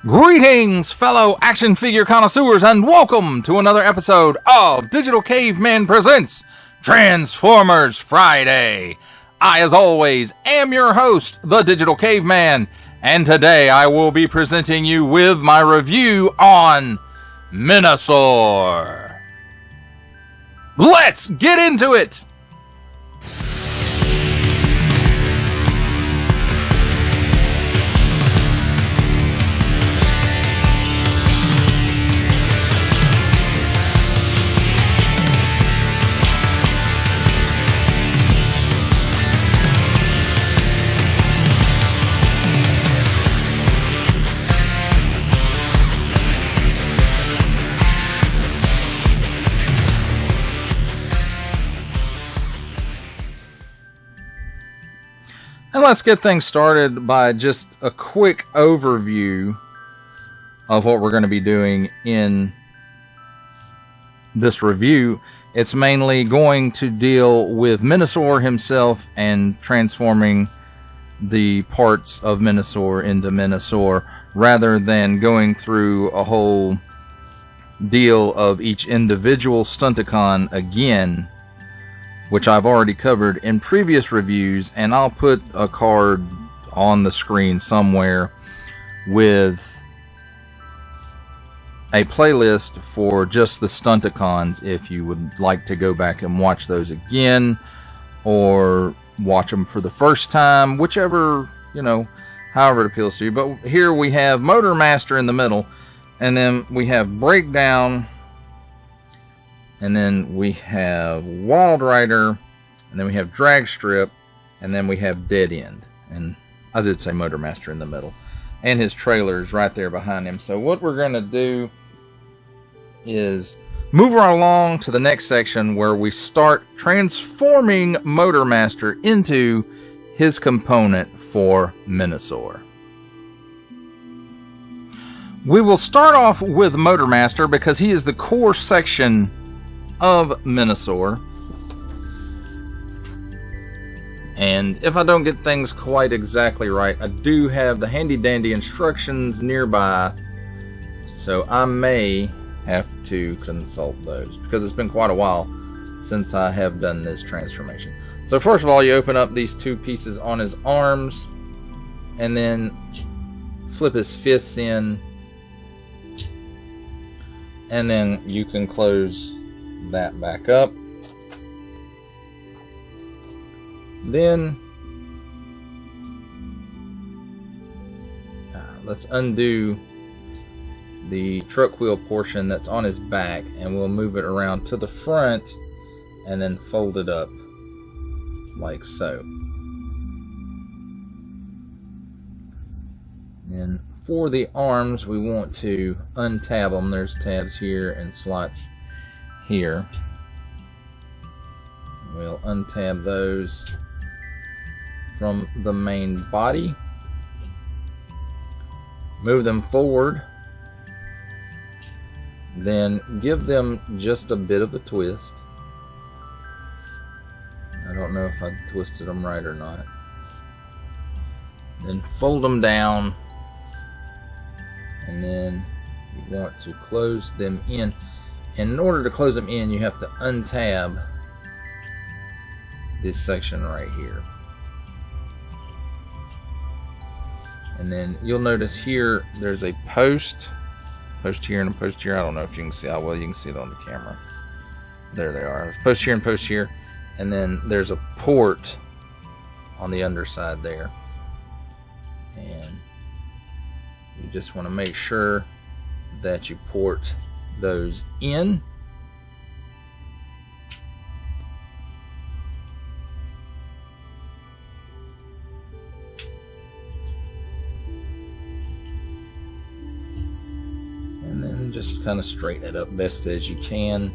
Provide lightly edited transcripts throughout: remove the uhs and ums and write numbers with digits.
Greetings, fellow action figure connoisseurs, and welcome to another episode of Digital Caveman Presents Transformers Friday. I, as always, am your host, the Digital Caveman, and today I will be presenting you with my review on Menasor. Let's get into it! And let's get things started by just a quick overview of what we're going to be doing in this review. It's mainly going to deal with Menasor himself and transforming the parts of Menasor into Menasor, rather than going through a whole deal of each individual Stunticon again, which I've already covered in previous reviews, and I'll put a card on the screen somewhere with a playlist for just the Stunticons if you would like to go back and watch those again, or watch them for the first time, whichever, however it appeals to you. But here we have Motor Master in the middle, and then we have Breakdown, and then we have Wild Rider, and then we have Drag Strip, and then we have Dead End. And I did say Motor Master in the middle. And his trailer is right there behind him. So what we're going to do is move right along to the next section where we start transforming Motor Master into his component for Menasor. We will start off with Motor Master because he is the core section of Menasor. And if I don't get things quite exactly right, I do have the handy dandy instructions nearby, so I may have to consult those because it's been quite a while since I have done this transformation. So first of all, you open up these two pieces on his arms and then flip his fists in, and then you can close that back up. Then let's undo the truck wheel portion that's on his back, and we'll move it around to the front and then fold it up like so. And for the arms, we want to untab them. There's tabs here and slots here. We'll untab those from the main body, move them forward, then give them just a bit of a twist. I don't know if I twisted them right or not. Then fold them down, and then you want to close them in. And in order to close them in, you have to untab this section right here. And then you'll notice here there's a post here and a post here. I don't know if you can see how well you can see it on the camera. There they are. Post here and post here. And then there's a port on the underside there. And you just want to make sure that you port those in. And then just kind of straighten it up best as you can.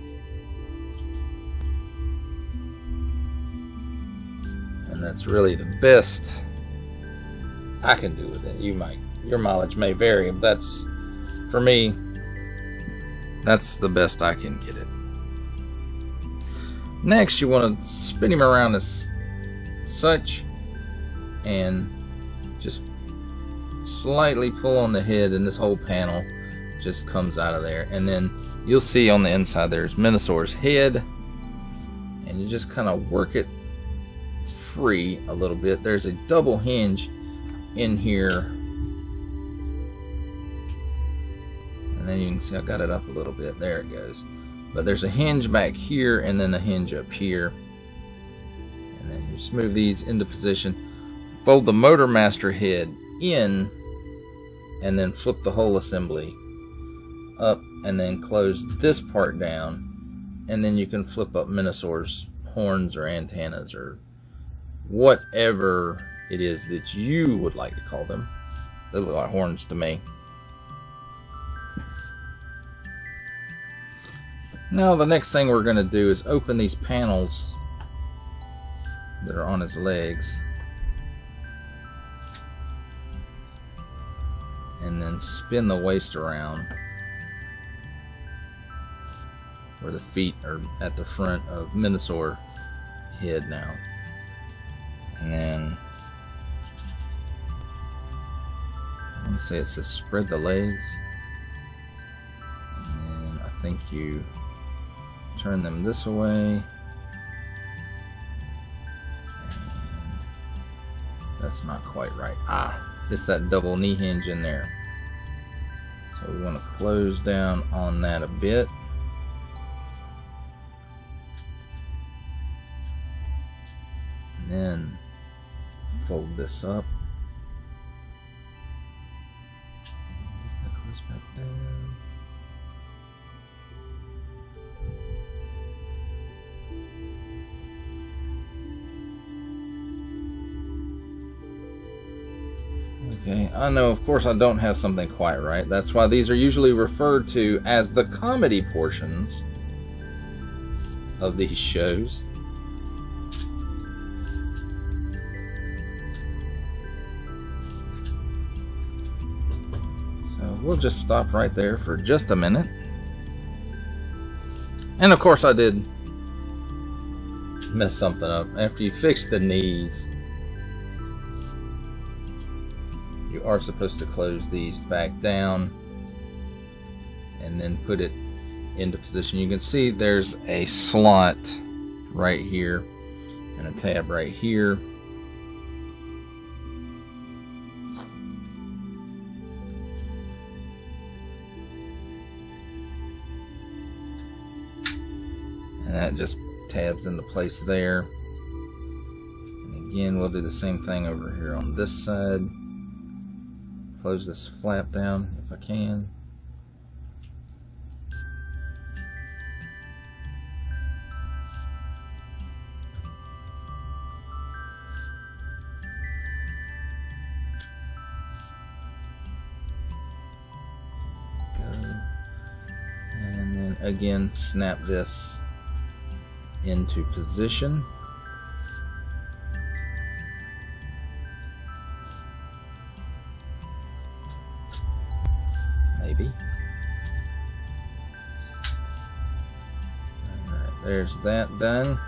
And that's really the best I can do with it. Your mileage may vary, but that's, for me, that's the best I can get it. Next, you want to spin him around as such and just slightly pull on the head and this whole panel just comes out of there. And then you'll see on the inside there's Menasor's head, and you just kind of work it free a little bit. There's a double hinge in here, and then you can see I got it up a little bit. There it goes. But there's a hinge back here and then a hinge up here, and then you just move these into position, fold the Motor Master head in, and then flip the whole assembly up, and then close this part down, and then you can flip up Menasor's horns or antennas or whatever it is that you would like to call them. They look like horns to me. Now the next thing we're going to do is open these panels that are on his legs, and then spin the waist around where the feet are at the front of Menasor head now. And then I want to say it says spread the legs, and then I think you turn them this way, and that's not quite right. It's that double knee hinge in there, so we want to close down on that a bit, and then fold this up. Does that close back down? Okay, I know, of course, I don't have something quite right. That's why these are usually referred to as the comedy portions of these shows. So we'll just stop right there for just a minute. And of course I did mess something up. After you fix the knees, you are supposed to close these back down and then put it into position. You can see there's a slot right here and a tab right here. And that just tabs into place there. And again, we'll do the same thing over here on this side. Close this flap down if I can. Go. And then again, snap this into position. Maybe. Alright, there's that done.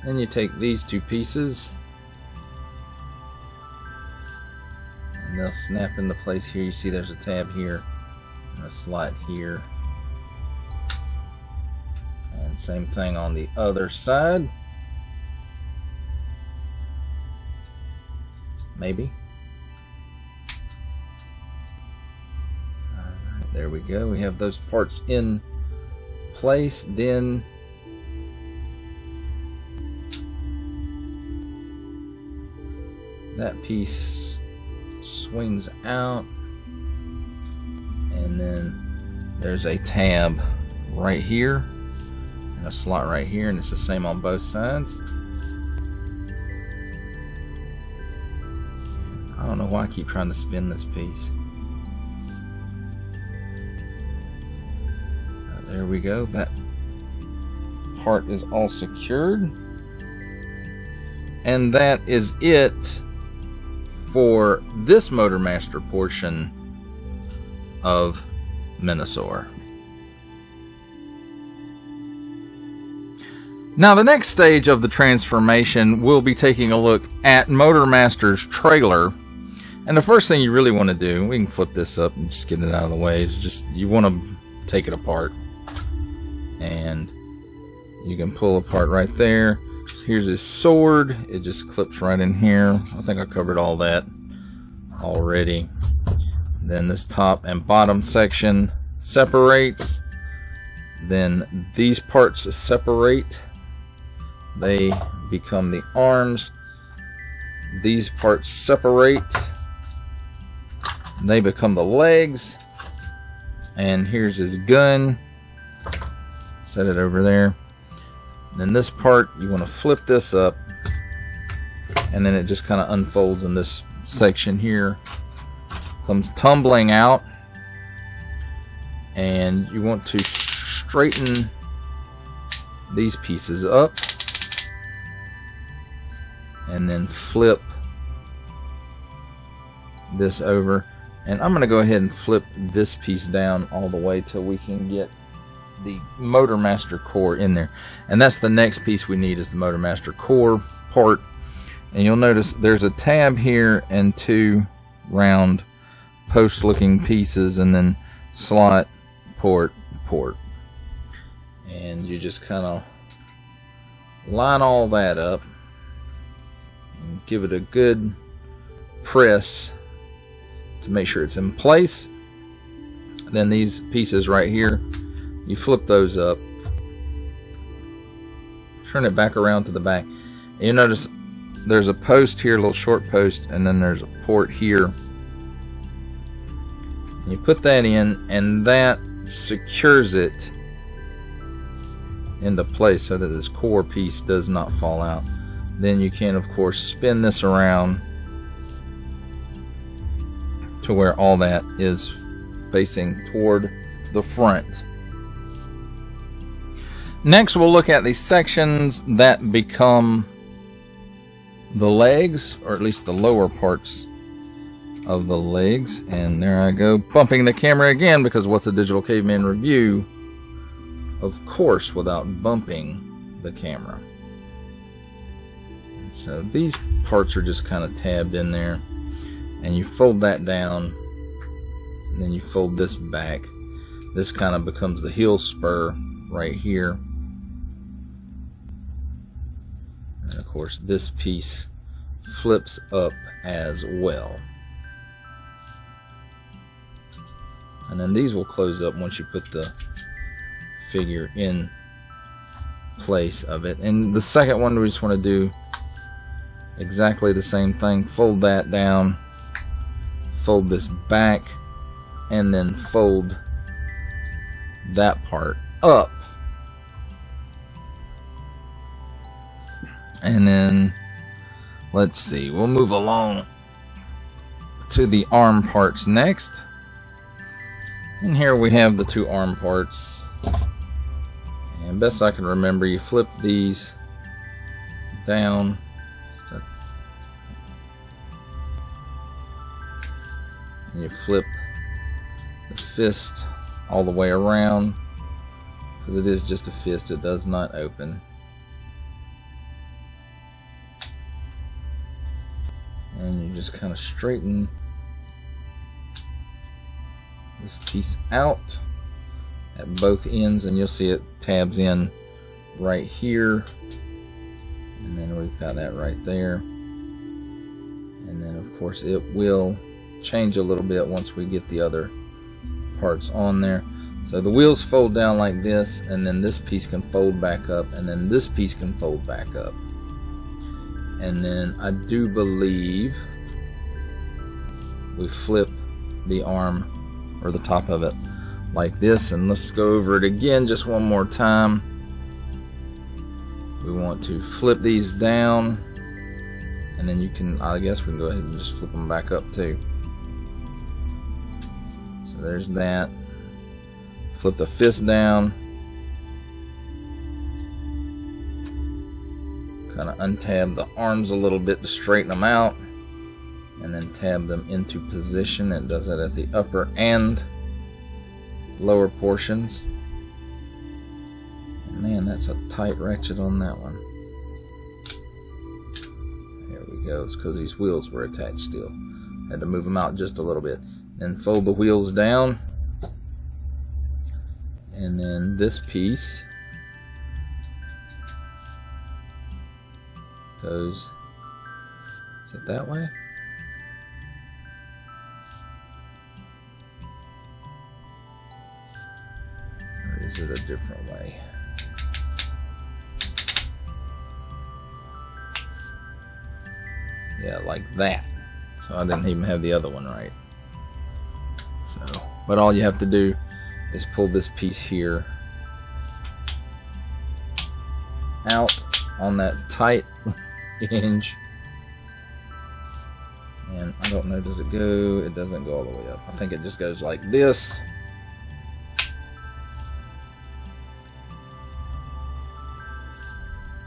Then you take these two pieces and they'll snap into place here. You see there's a tab here and a slot here. And same thing on the other side. Maybe. Alright, there we go. We have those parts in place. Then that piece swings out, and then there's a tab right here and a slot right here, and it's the same on both sides. I don't know why I keep trying to spin this piece. There we go. That part is all secured, and that is it for this Motor Master portion of Menasor. Now, the next stage of the transformation, we'll be taking a look at Motormaster's trailer. And the first thing you really want to do, we can flip this up and just get it out of the way, is just you want to take it apart. And you can pull apart right there. Here's his sword. It just clips right in here. I think I covered all that already. Then this top and bottom section separates. Then these parts separate. They become the arms. These parts separate. They become the legs. And here's his gun. Set it over there. Then this part, you want to flip this up. And then it just kind of unfolds in this section here. Comes tumbling out. And you want to straighten these pieces up. And then flip this over. And I'm going to go ahead and flip this piece down all the way till we can get the Motormaster core in there. And that's the next piece we need, is the Motormaster core part. And you'll notice there's a tab here and two round post looking pieces, and then slot, port. And you just kind of line all that up. Give it a good press to make sure it's in place. Then these pieces right here, you flip those up, turn it back around to the back. And you notice there's a post here, a little short post, and then there's a port here. And you put that in, and that secures it into place so that this core piece does not fall out. Then you can, of course, spin this around to where all that is facing toward the front. Next, we'll look at the sections that become the legs, or at least the lower parts of the legs. And there I go, bumping the camera again, because what's a Digital Caveman review? Of course, without bumping the camera. So these parts are just kind of tabbed in there, and you fold that down, and then you fold this back. This kind of becomes the heel spur right here. And of course this piece flips up as well. And then these will close up once you put the figure in place of it. And the second one, we just want to do exactly the same thing. Fold that down, fold this back, and then fold that part up. And then let's see, we'll move along to the arm parts next. And here we have the two arm parts. And best I can remember, you flip these down. And you flip the fist all the way around, because it is just a fist, it does not open. And you just kind of straighten this piece out at both ends, and you'll see it tabs in right here, and then we've got that right there. And then of course it will change a little bit once we get the other parts on there. So the wheels fold down like this, and then this piece can fold back up, and then this piece can fold back up. And then I do believe we flip the arm, or the top of it, like this. And let's go over it again just one more time. We want to flip these down, and then you can, I guess we can go ahead and just flip them back up too. So there's that. Flip the fist down, kind of untab the arms a little bit to straighten them out, and then tab them into position. It does that at the upper and lower portions. And man, And that's a tight ratchet on that one. There we go. It's because these wheels were attached still. Had to move them out just a little bit. Then fold the wheels down. And then this piece goes, is it that way? Or is it a different way? Yeah, like that. So I didn't even have the other one right. So, but all you have to do is pull this piece here out on that tight hinge. And I don't know, does it go? It doesn't go all the way up. I think it just goes like this.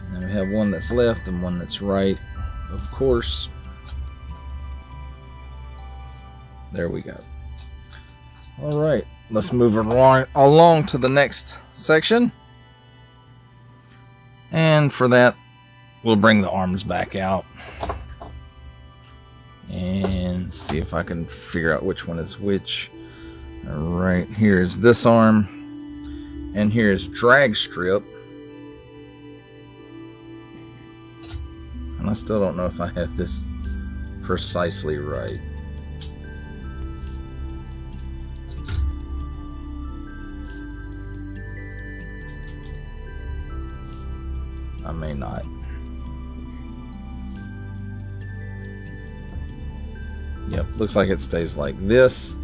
And then we have one that's left and one that's right, of course. There we go. All right, let's move along to the next section. And for that, we'll bring the arms back out. And see if I can figure out which one is which. All right, here's this arm. And here's drag strip. And I still don't know if I have this precisely right. I may not. Yep, looks like it stays like this.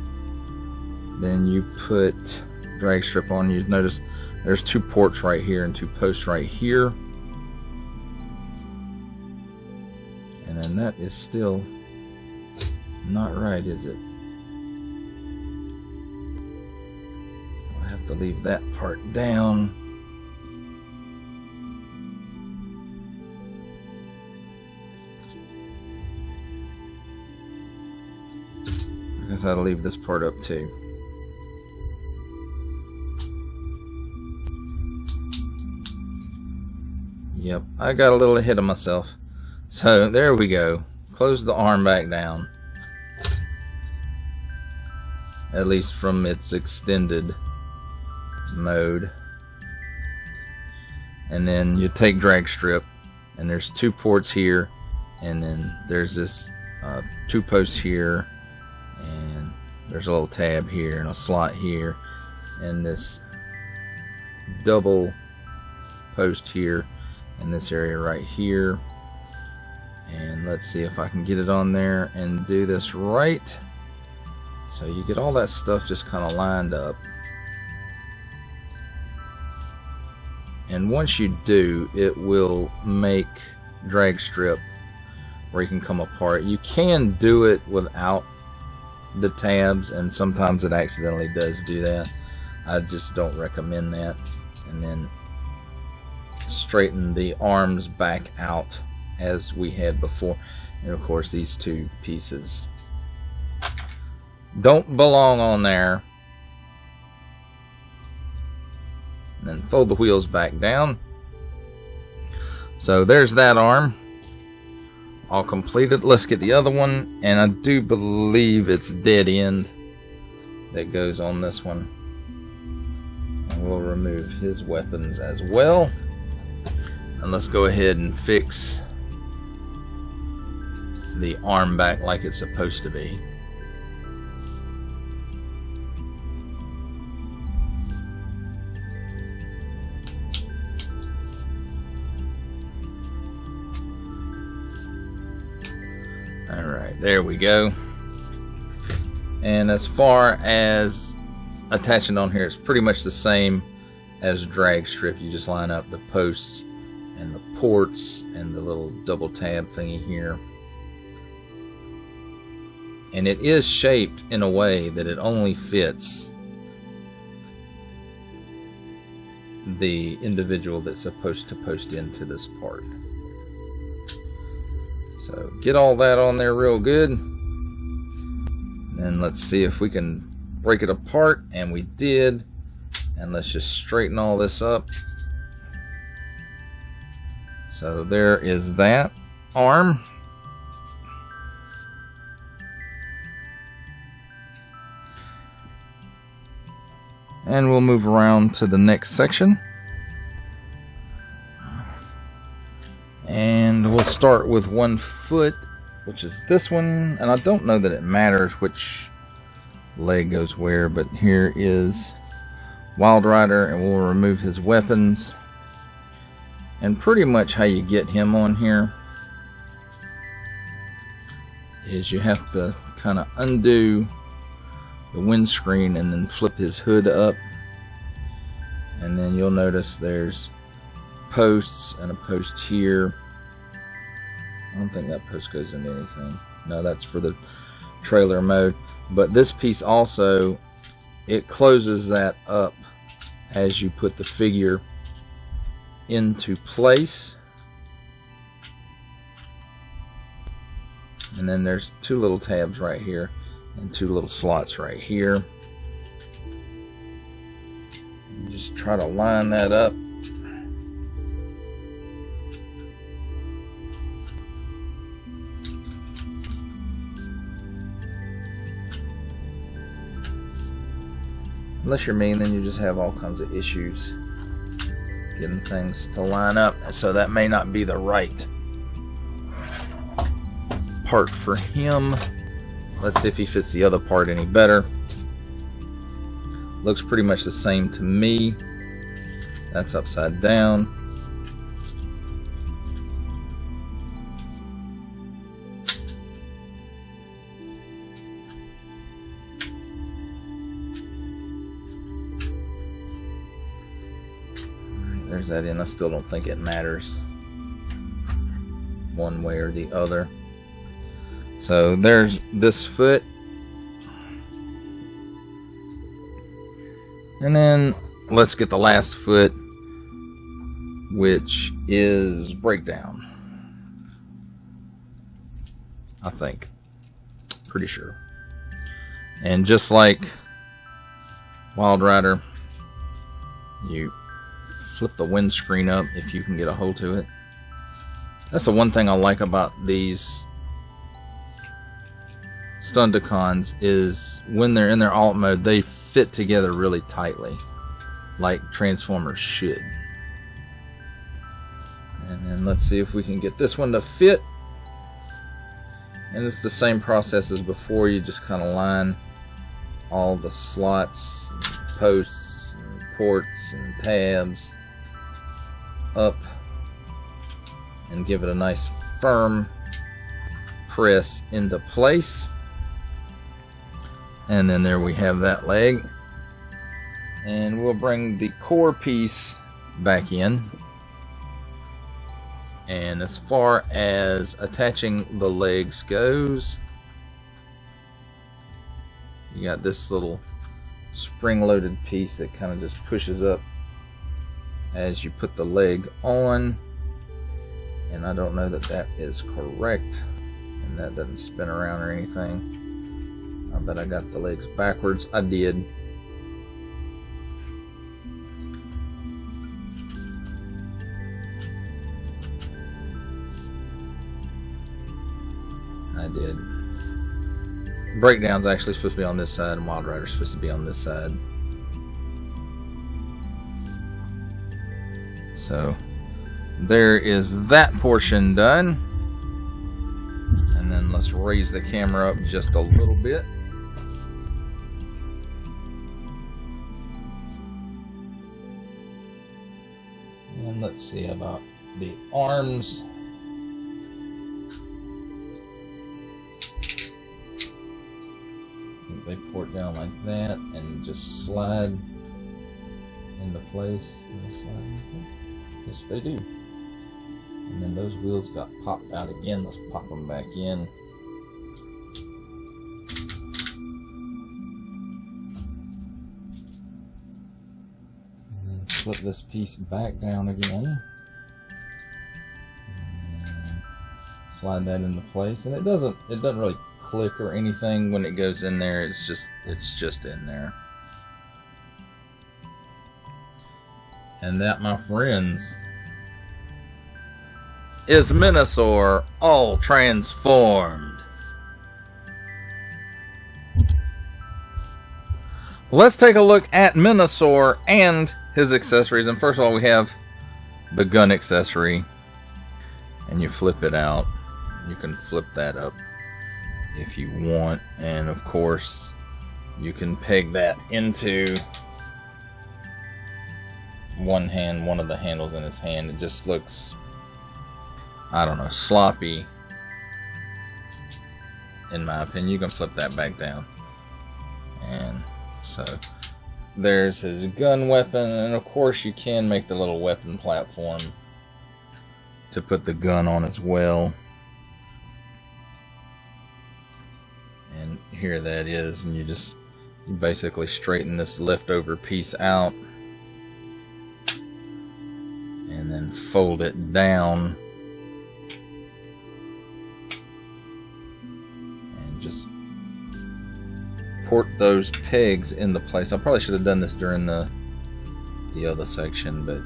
Then you put drag strip on. You notice there's two ports right here and two posts right here. And then that is still not right, is it? I'll have to leave that part down. I guess I'll leave this part up too. Yep, I got a little ahead of myself. So there we go. Close the arm back down. At least from its extended mode. And then you take drag strip, and there's two ports here, and then there's this two posts here, and there's a little tab here and a slot here, and this double post here in this area right here. And let's see if I can get it on there and do this right. So you get all that stuff just kind of lined up. And once you do, it will make drag strip where you can come apart. You can do it without the tabs, and sometimes it accidentally does do that. I just don't recommend that. And then straighten the arms back out as we had before. And of course these two pieces don't belong on there. And then fold the wheels back down. So there's that arm all completed. Let's get the other one, and I do believe it's dead end that goes on this one. And we'll remove his weapons as well. And let's go ahead and fix the arm back like it's supposed to be. Alright, there we go. And as far as attaching on here, it's pretty much the same as drag strip. You just line up the posts and the ports and the little double tab thingy here. And it is shaped in a way that it only fits the individual that's supposed to post into this part. So get all that on there real good. And let's see if we can break it apart. And we did. And let's just straighten all this up. So there is that arm. And we'll move around to the next section. And we'll start with one foot, which is this one. And I don't know that it matters which leg goes where, but here is Wild Rider, and we'll remove his weapons. And pretty much how you get him on here is you have to kind of undo the windscreen and then flip his hood up, and then you'll notice there's posts and a post here. I don't think that post goes into anything. No, that's for the trailer mode. But this piece also, it closes that up as you put the figure into place. And then there's two little tabs right here and two little slots right here. And just try to line that up. Unless you're me, then you just have all kinds of issues getting things to line up. So that may not be the right part for him. Let's see if he fits the other part any better. Looks pretty much the same to me. That's upside down. There's that in. I still don't think it matters one way or the other. So there's this foot. And then let's get the last foot, which is Breakdown. I think. Pretty sure. And just like Wild Rider, you flip the windscreen up if you can get a hold to it. That's the one thing I like about these Stunticons, is when they're in their alt mode, they fit together really tightly, like Transformers should. And then let's see if we can get this one to fit. And it's the same process as before. You just kind of line all the slots, and posts, and ports, and tabs up and give it a nice firm press into place. And then there we have that leg. And we'll bring the core piece back in. And as far as attaching the legs goes, you got this little spring-loaded piece that kind of just pushes up as you put the leg on. And I don't know that that is correct, and that doesn't spin around or anything. I bet I got the legs backwards. I did. I did. Breakdown's actually supposed to be on this side, and Wild Rider's supposed to be on this side. So there is that portion done. And then let's raise the camera up just a little bit. And let's see about the arms. I think they pour it down like that and just slide into place. Do they slide into place? Yes, they do. And then those wheels got popped out again. Let's pop them back in. And then flip this piece back down again. And slide that into place. And it doesn't really click or anything when it goes in there. It's just in there. And that, my friends, is Menasor all transformed. Let's take a look at Menasor and his accessories. And first of all, we have the gun accessory. And you flip it out. You can flip that up if you want. And of course, you can peg that into one hand, one of the handles in his hand. It just looks, I don't know, sloppy in my opinion. You can flip that back down. And so there's his gun weapon, and of course you can make the little weapon platform to put the gun on as well. And here that is, and you basically straighten this leftover piece out and then fold it down and just port those pegs into place. I probably should have done this during the other section, but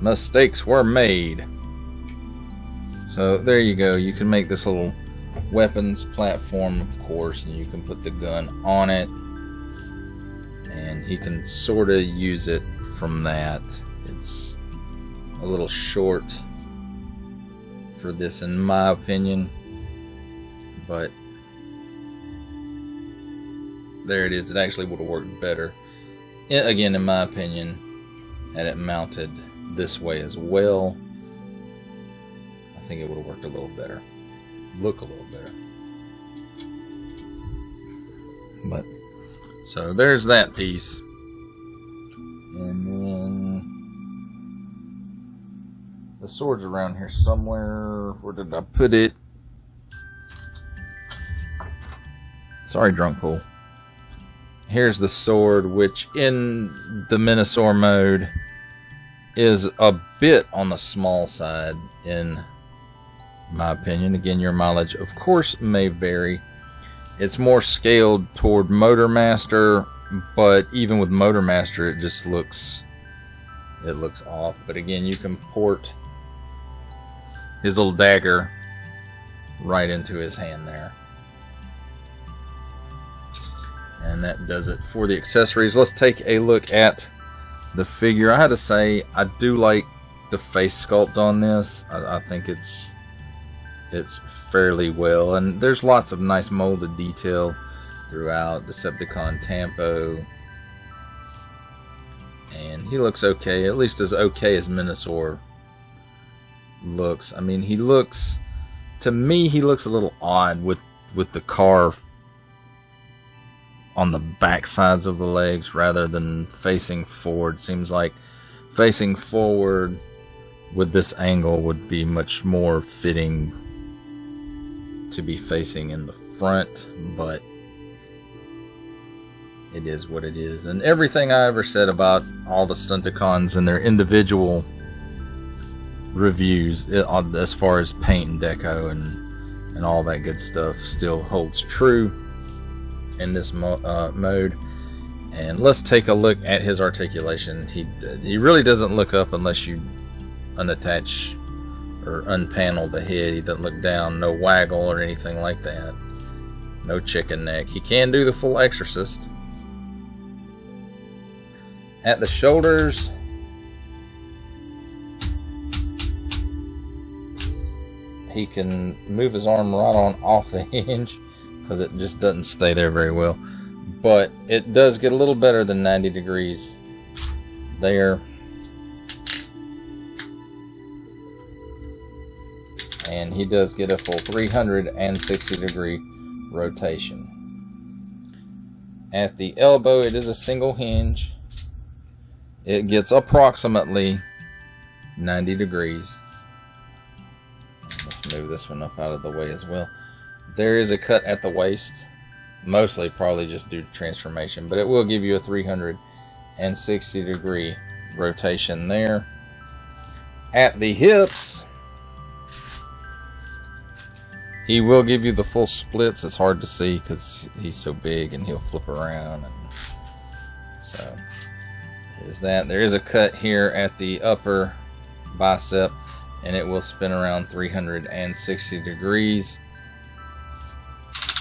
mistakes were made. So there you go. You can make this little weapons platform, of course, and you can put the gun on it, and he can sort of use it from that. It's a little short for this in my opinion, but there it is. It actually would have worked better, again in my opinion, had it mounted this way as well. I think it would have worked a little better, look a little better. But so there's that piece, and then the sword's around here somewhere. Where did I put it? Sorry, Drunk Pool. Here's the sword, which in the Menasor mode is a bit on the small side in my opinion. Again, your mileage of course may vary. It's more scaled toward Motor Master, but even with Motor Master it just looks off. But again, you can port his little dagger right into his hand there. And that does it for the accessories. Let's take a look at the figure. I had to say, I do like the face sculpt on this. I think it's fairly well, and there's lots of nice molded detail throughout. Decepticon Tampo, and he looks okay, at least as okay as Menasor looks. I mean, he looks, to me, he looks a little odd with the car on the back sides of the legs rather than facing forward. Seems like facing forward with this angle would be much more fitting to be facing in the front, but it is what it is. And everything I ever said about all the Stunticons and their individual reviews as far as paint and deco and all that good stuff still holds true in this mode. And let's take a look at his articulation. He really doesn't look up unless you unattach or unpanel the head. He doesn't look down, no waggle or anything like that, no chicken neck. He can do the full Exorcist. At the shoulders, he can move his arm right on off the hinge because it just doesn't stay there very well, but it does get a little better than 90 degrees there. And he does get a full 360 degree rotation. At the elbow, it is a single hinge. It gets approximately 90 degrees. Let's move this one up out of the way as well. There is a cut at the waist, mostly probably just due to transformation, but it will give you a 360 degree rotation there. At the hips, he will give you the full splits. It's hard to see because he's so big and he'll flip around, and so There's that. There is a cut here at the upper bicep, and it will spin around 360 degrees.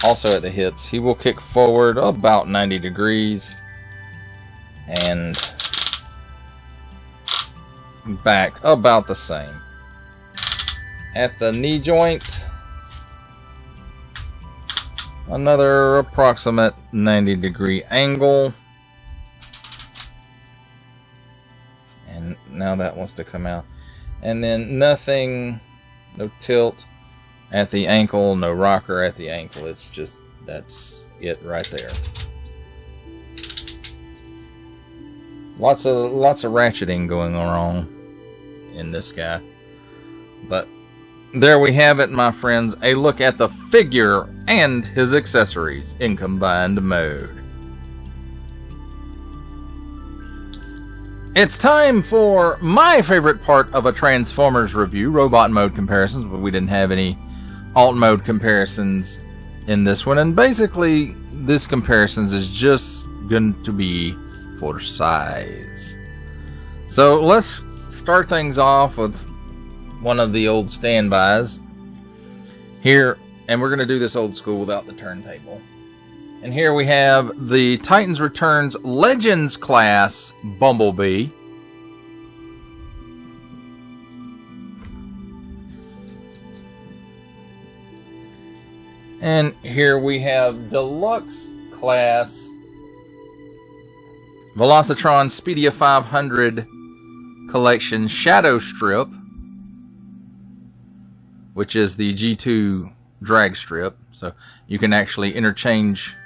Also at the hips, he will kick forward about 90 degrees and back about the same. At the knee joint, another approximate 90 degree angle. And now that wants to come out. And then nothing, no tilt at the ankle, no rocker at the ankle. It's just, that's it right there. Lots of ratcheting going on in this guy. But there we have it, my friends. A look at the figure and his accessories in combined mode. It's time for my favorite part of a Transformers review, robot mode comparisons, but we didn't have any alt mode comparisons in this one. And basically, this comparisons is just going to be for size. So let's start things off with one of the old standbys here, and we're going to do this old school without the turntable. And here we have the Titans Returns Legends class Bumblebee. And here we have Deluxe class Velocitron Speedia 500 Collection Shadow Strip, which is the G2 drag strip. So you can actually interchange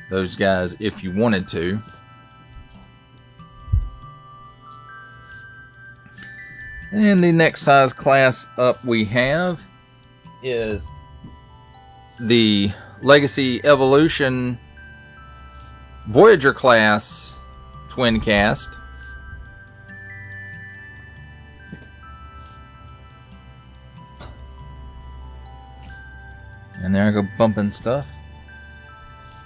those guys if you wanted to. And the next size class up we have is the Legacy Evolution Voyager class twin cast. And there I go bumping stuff.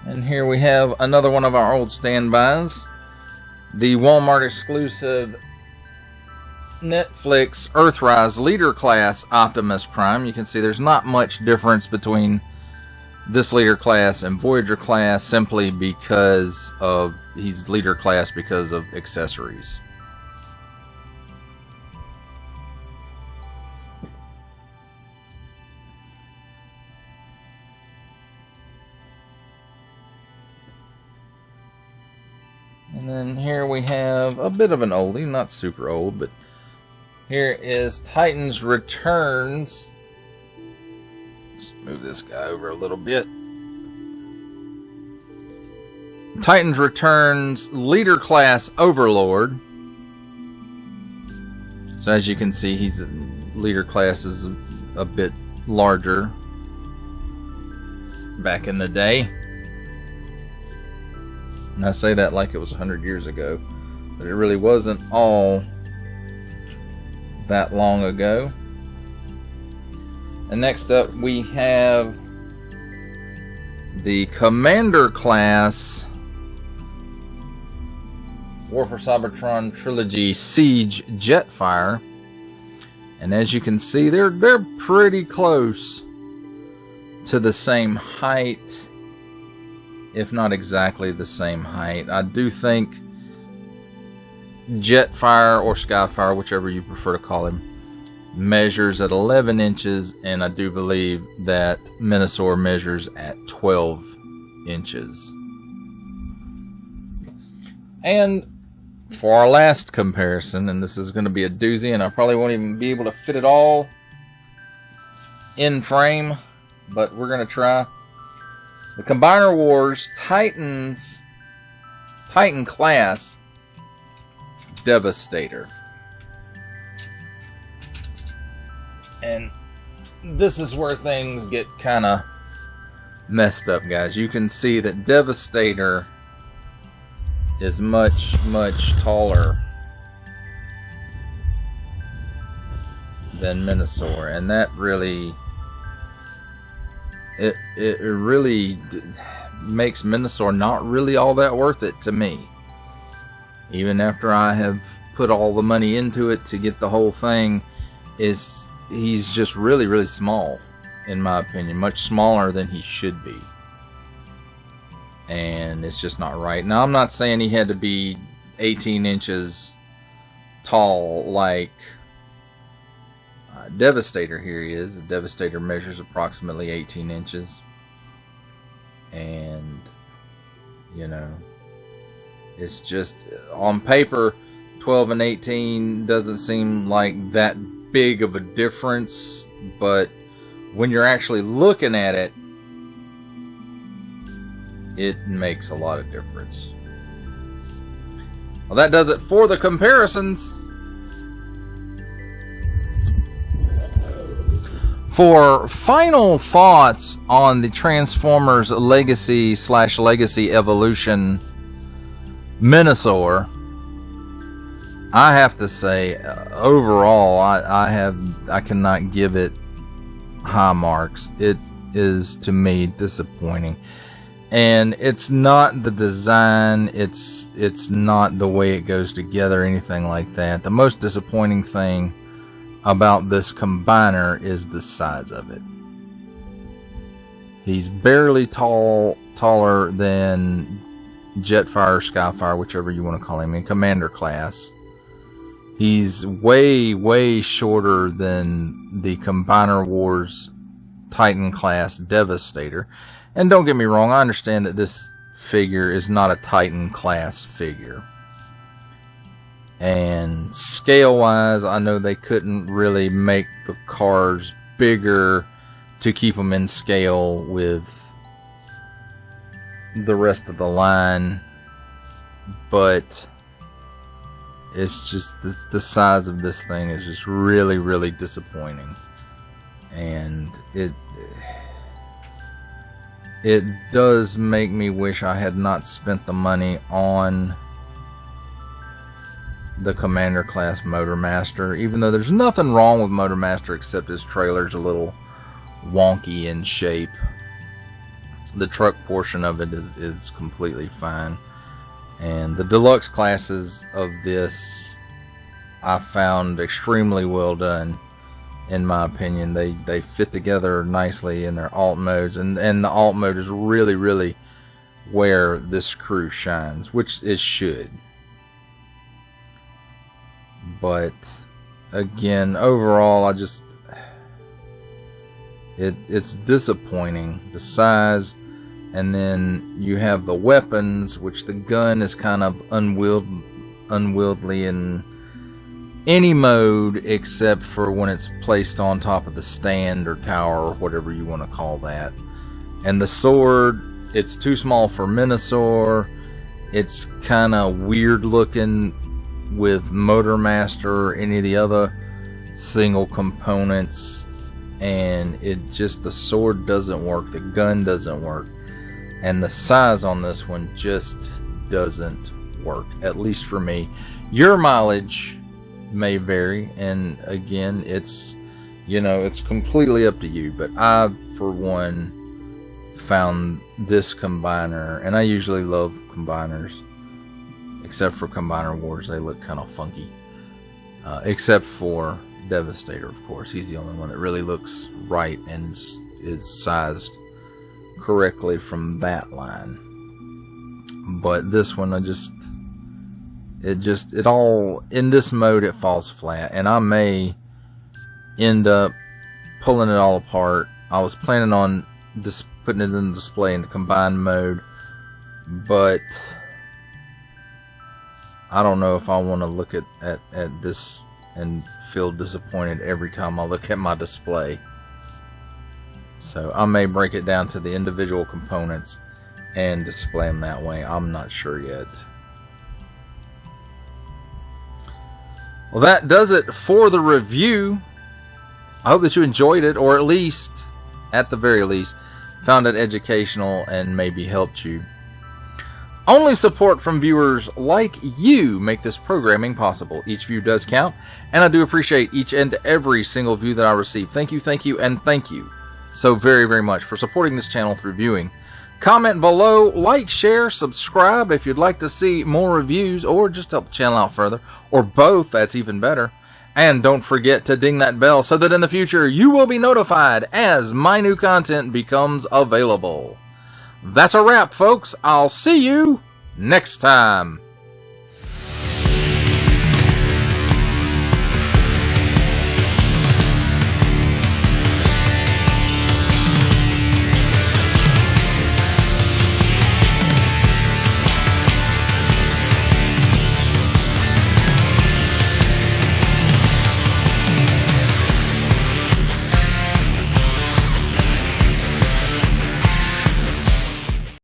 And here we have another one of our old standbys. The Walmart exclusive Netflix Earthrise Leader class Optimus Prime. You can see there's not much difference between this leader class and Voyager class, simply because of he's leader class because of accessories. And then here we have a bit of an oldie, not super old, but here is Titans Returns. Let's move this guy over a little bit. Titans Returns Leader Class Overlord. So as you can see, he's leader class is a bit larger back in the day. And I say that like it was 100 years ago, but it really wasn't all that long ago. And next up we have the Commander class War for Cybertron Trilogy Siege Jetfire. And as you can see, they're pretty close to the same height, if not exactly the same height. I do think Jetfire or Skyfire, whichever you prefer to call him, measures at 11 inches, and I do believe that Menasor measures at 12 inches. And for our last comparison, and this is going to be a doozy, and I probably won't even be able to fit it all in frame, but we're going to try. The Combiner Wars Titan class Devastator. And this is where things get kind of messed up, guys. You can see that Devastator is much taller than Menasor, and that really it really makes Menasor not really all that worth it to me. even after I have put all the money into it to get the whole thing, he's just really, really small, in my opinion. Much smaller than he should be. And it's just not right. Now, I'm not saying he had to be 18 inches tall like Devastator. Here he is. The Devastator measures approximately 18 inches. And, you know, it's just, on paper, 12 and 18 doesn't seem like that big of a difference. But when you're actually looking at it, it makes a lot of difference. Well, that does it for the comparisons. For final thoughts on the Transformers Legacy / Legacy Evolution Menasor, I have to say, overall, I cannot give it high marks. It is, to me, disappointing. And it's not the design, it's not the way it goes together, anything like that. The most disappointing thing about this combiner is the size of it. He's barely taller than Jetfire, Skyfire, whichever you want to call him, in Commander class. He's way, way shorter than the Combiner Wars Titan class Devastator. And don't get me wrong, I understand that this figure is not a Titan class figure. And scale-wise, I know they couldn't really make the cars bigger to keep them in scale with the rest of the line. But it's just the size of this thing is just really, really disappointing. And it does make me wish I had not spent the money on the Commander class Motormaster, even though there's nothing wrong with Motormaster except his trailer's a little wonky in shape. The truck portion of it is completely fine. And the deluxe classes of this I found extremely well done. In my opinion, they fit together nicely in their alt modes, and the alt mode is really, really where this crew shines, which it should. But again, overall, it's disappointing, the size, and then you have the weapons, which the gun is kind of unwieldy in any mode except for when it's placed on top of the stand or tower or whatever you want to call that. And the sword, it's too small for Menasor. It's kind of weird looking with Motormaster or any of the other single components, and the sword doesn't work, the gun doesn't work, and the size on this one just doesn't work, at least for me. Your mileage may vary, and again, it's completely up to you, but I, for one, found this combiner, and I usually love combiners, except for Combiner Wars. They look kind of funky, except for Devastator, of course. He's the only one that really looks right and is sized correctly from that line. But this one, it all, in this mode, it falls flat, and I may end up pulling it all apart. I was planning on just putting it in the display in the combined mode, but I don't know if I want to look at this and feel disappointed every time I look at my display. So I may break it down to the individual components and display them that way. I'm not sure yet. Well, that does it for the review. I hope that you enjoyed it, or at the very least, found it educational and maybe helped you. Only support from viewers like you make this programming possible. Each view does count, and I do appreciate each and every single view that I receive. Thank you, and thank you so very, very much for supporting this channel through viewing. Comment below, like, share, subscribe if you'd like to see more reviews or just help the channel out further, or both, that's even better. And don't forget to ding that bell so that in the future you will be notified as my new content becomes available. That's a wrap, folks. I'll see you next time.